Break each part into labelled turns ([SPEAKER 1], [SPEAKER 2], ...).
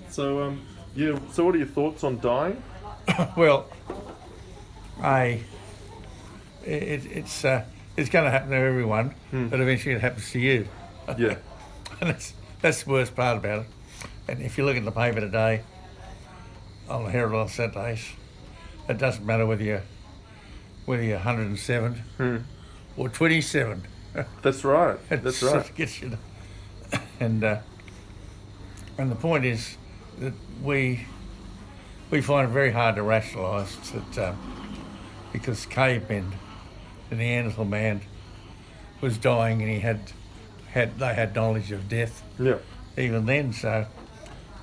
[SPEAKER 1] So, yeah. So, what are your thoughts on dying?
[SPEAKER 2] Well, it's going to happen to everyone, but eventually it happens to you.
[SPEAKER 1] Yeah.
[SPEAKER 2] And that's the worst part about it. And if you look at the paper today, on the Herald on Saturdays, it doesn't matter whether you're 107 or 27.
[SPEAKER 1] That's right.
[SPEAKER 2] It
[SPEAKER 1] That's
[SPEAKER 2] sort
[SPEAKER 1] right.
[SPEAKER 2] of gets you. And the point is that we find it very hard to rationalise that because cavemen, the Neanderthal man, was dying and they had knowledge of death.
[SPEAKER 1] Yeah.
[SPEAKER 2] Even then, so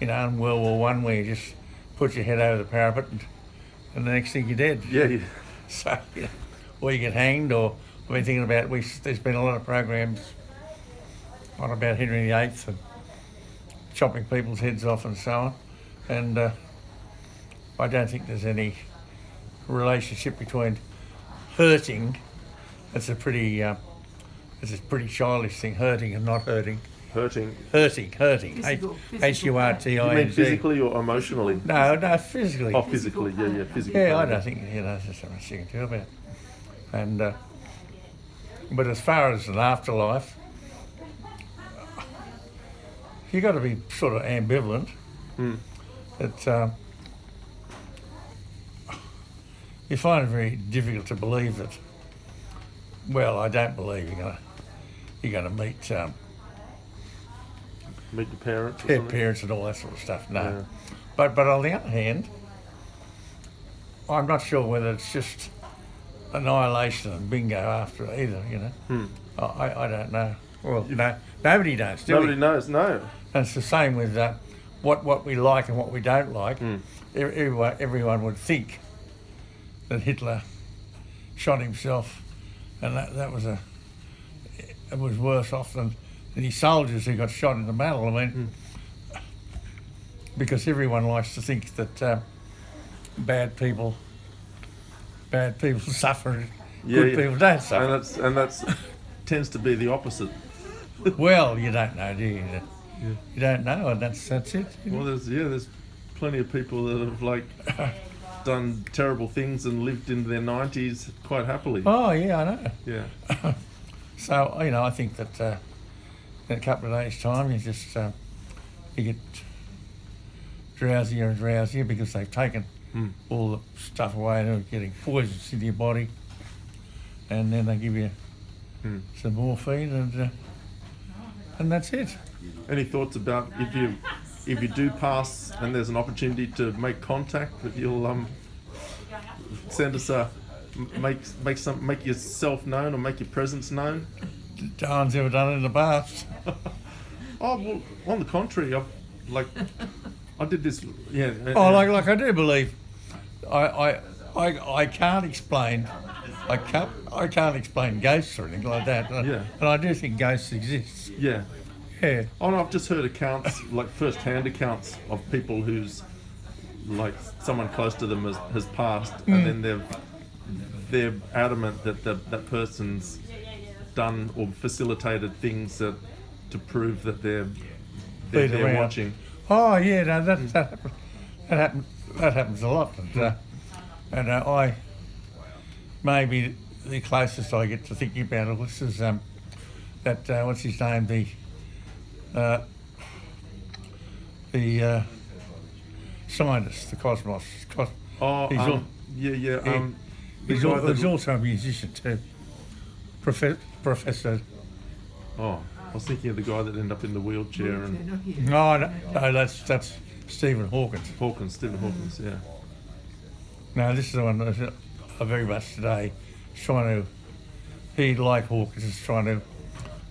[SPEAKER 2] in World War One, where you just put your head over the parapet and the next thing you're dead.
[SPEAKER 1] Yeah.
[SPEAKER 2] So, or you get hanged, or I've been thinking about, there's been a lot of programs on about Henry VIII and chopping people's heads off and so on. And I don't think there's any relationship between hurting. It's a pretty childish thing, hurting and not hurting.
[SPEAKER 1] Hurting.
[SPEAKER 2] Hurting. H-U-R-T-I-N-G.
[SPEAKER 1] You mean physically or emotionally?
[SPEAKER 2] No, physically.
[SPEAKER 1] Oh, physically. Yeah, physically.
[SPEAKER 2] Yeah, I don't think there's so much you can do about it. And but as far as an afterlife, you got to be sort of ambivalent. That you find it very difficult to believe that. Well, I don't believe you're gonna meet
[SPEAKER 1] Meet your parents. Or something?
[SPEAKER 2] parents and all that sort of stuff. No,
[SPEAKER 1] Yeah.
[SPEAKER 2] but on the other hand, I'm not sure whether it's just annihilation and bingo after it either. You know, I don't know. Well, no, nobody knows.
[SPEAKER 1] Nobody knows. No.
[SPEAKER 2] And it's the same with what we like and what we don't like. Everyone would think that Hitler shot himself, and that was it was worse off than the soldiers who got shot in the battle. I mean, because everyone likes to think that bad people suffer, good people don't suffer.
[SPEAKER 1] And that's tends to be the opposite.
[SPEAKER 2] Well, you don't know, do you? You don't know, and that's it.
[SPEAKER 1] Well, there's plenty of people that have done terrible things and lived into their 90s quite happily.
[SPEAKER 2] Oh yeah, I know.
[SPEAKER 1] Yeah.
[SPEAKER 2] So I think that in a couple of days' time, you just you get drowsier and drowsier because they've taken all the stuff away and you're getting poisons into your body, and then they give you some morphine and that's it.
[SPEAKER 1] Any thoughts about if you do pass and there's an opportunity to make contact, that you'll send us make yourself known or make your presence known?
[SPEAKER 2] No one's ever done it in the past.
[SPEAKER 1] Oh well, on the contrary, I did this. Yeah.
[SPEAKER 2] Like I do believe, I can't explain. I can't explain ghosts or anything like that.
[SPEAKER 1] Yeah.
[SPEAKER 2] And I do think ghosts exist.
[SPEAKER 1] Yeah.
[SPEAKER 2] Yeah.
[SPEAKER 1] Oh, no, I've just heard accounts, like first-hand accounts of people who's, like, someone close to them has passed, and then they're adamant that that person's done or facilitated things to prove that they're watching.
[SPEAKER 2] Oh yeah, no, that happens a lot, and I maybe the closest I get to thinking about all this is that what's his name, the scientist, the cosmos. He's also a musician too. Professor.
[SPEAKER 1] Oh, I was thinking of the guy that ended up in the wheelchair and.
[SPEAKER 2] No, that's Stephen Hawking.
[SPEAKER 1] Stephen Hawkins, yeah.
[SPEAKER 2] No, this is the one that's very much today trying to. He, like Hawkins, is trying to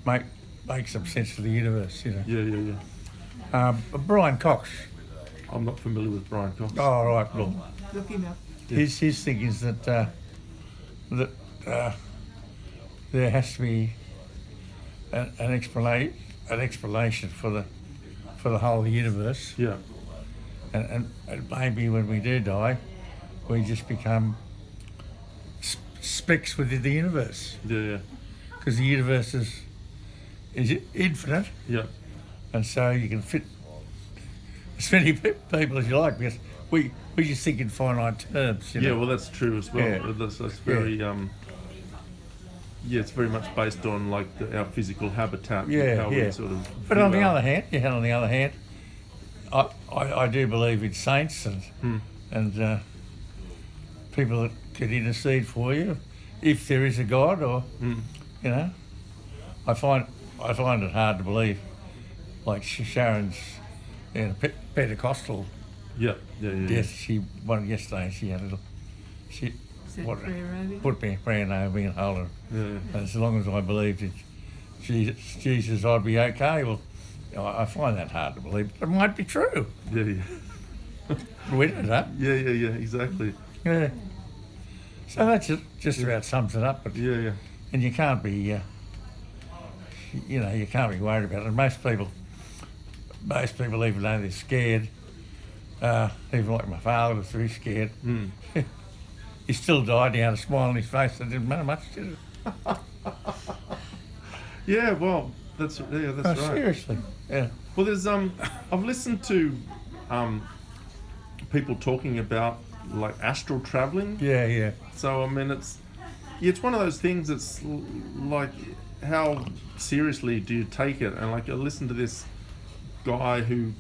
[SPEAKER 2] make some sense of the universe. You know.
[SPEAKER 1] Yeah.
[SPEAKER 2] Brian Cox.
[SPEAKER 1] I'm not familiar with Brian Cox.
[SPEAKER 2] Oh right, look.
[SPEAKER 3] Look him up.
[SPEAKER 2] His thing is that there has to be an explanation for the whole universe.
[SPEAKER 1] Yeah.
[SPEAKER 2] And maybe when we do die, we just become specks within the universe.
[SPEAKER 1] Yeah.
[SPEAKER 2] Because the universe is infinite,
[SPEAKER 1] Yeah.
[SPEAKER 2] and so you can fit as many people as you like, because we just think in finite terms. You
[SPEAKER 1] Yeah,
[SPEAKER 2] know?
[SPEAKER 1] well, that's true as well.
[SPEAKER 2] Yeah.
[SPEAKER 1] That's very it's very much based on like our physical habitat.
[SPEAKER 2] Yeah,
[SPEAKER 1] and how
[SPEAKER 2] yeah.
[SPEAKER 1] we sort of.
[SPEAKER 2] But
[SPEAKER 1] view
[SPEAKER 2] on the
[SPEAKER 1] our-
[SPEAKER 2] other hand, I do believe in saints and people that could intercede for you, if there is a God, or you know, I find it hard to believe, like Sharon's Pentecostal
[SPEAKER 1] Yeah.
[SPEAKER 2] death. She won yesterday. She had a put me praying over me and hold her.
[SPEAKER 1] Yeah.
[SPEAKER 2] And as long as I believed in Jesus, I'd be okay. Well, I find that hard to believe, but it might be true.
[SPEAKER 1] Yeah.
[SPEAKER 2] We don't know.
[SPEAKER 1] Yeah. Exactly.
[SPEAKER 2] Yeah. So that just about sums it up. But
[SPEAKER 1] Yeah.
[SPEAKER 2] and you can't be, you can't be worried about it. And most people, even though they're scared, even like my father was very scared. He still died. He had a smile on his face. It didn't matter much, did it?
[SPEAKER 1] Yeah. Well, that's right.
[SPEAKER 2] Seriously. Yeah.
[SPEAKER 1] Well, there's I've listened to people talking about like astral traveling.
[SPEAKER 2] Yeah.
[SPEAKER 1] So I mean, it's one of those things. It's like, how seriously do you take it? And like, I listened to this guy who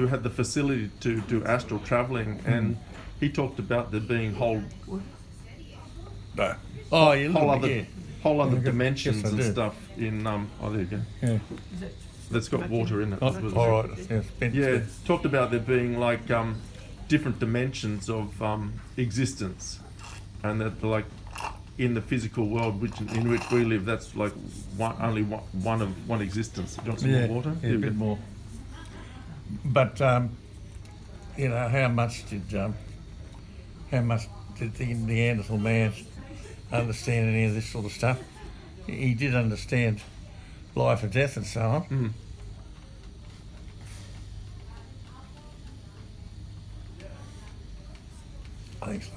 [SPEAKER 1] had the facility to do astral traveling, and he talked about there being whole
[SPEAKER 2] No.
[SPEAKER 1] whole other
[SPEAKER 2] Yeah,
[SPEAKER 1] dimensions
[SPEAKER 2] yes, I
[SPEAKER 1] and
[SPEAKER 2] do.
[SPEAKER 1] stuff in oh, there you go.
[SPEAKER 2] Yeah.
[SPEAKER 1] That's got water in it.
[SPEAKER 2] Oh, all right. Yes.
[SPEAKER 1] Yeah, talked about there being like different dimensions of existence, and that like in the physical world in which we live, that's like only one existence. Do you want some more water?
[SPEAKER 2] Yeah, a bit more. But how much did the Neanderthal man understand any of this sort of stuff? He did understand life and death and so on. I think so.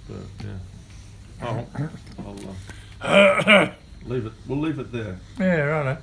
[SPEAKER 1] But, yeah. Oh, I'll leave it. We'll leave it there.
[SPEAKER 2] Yeah, righto.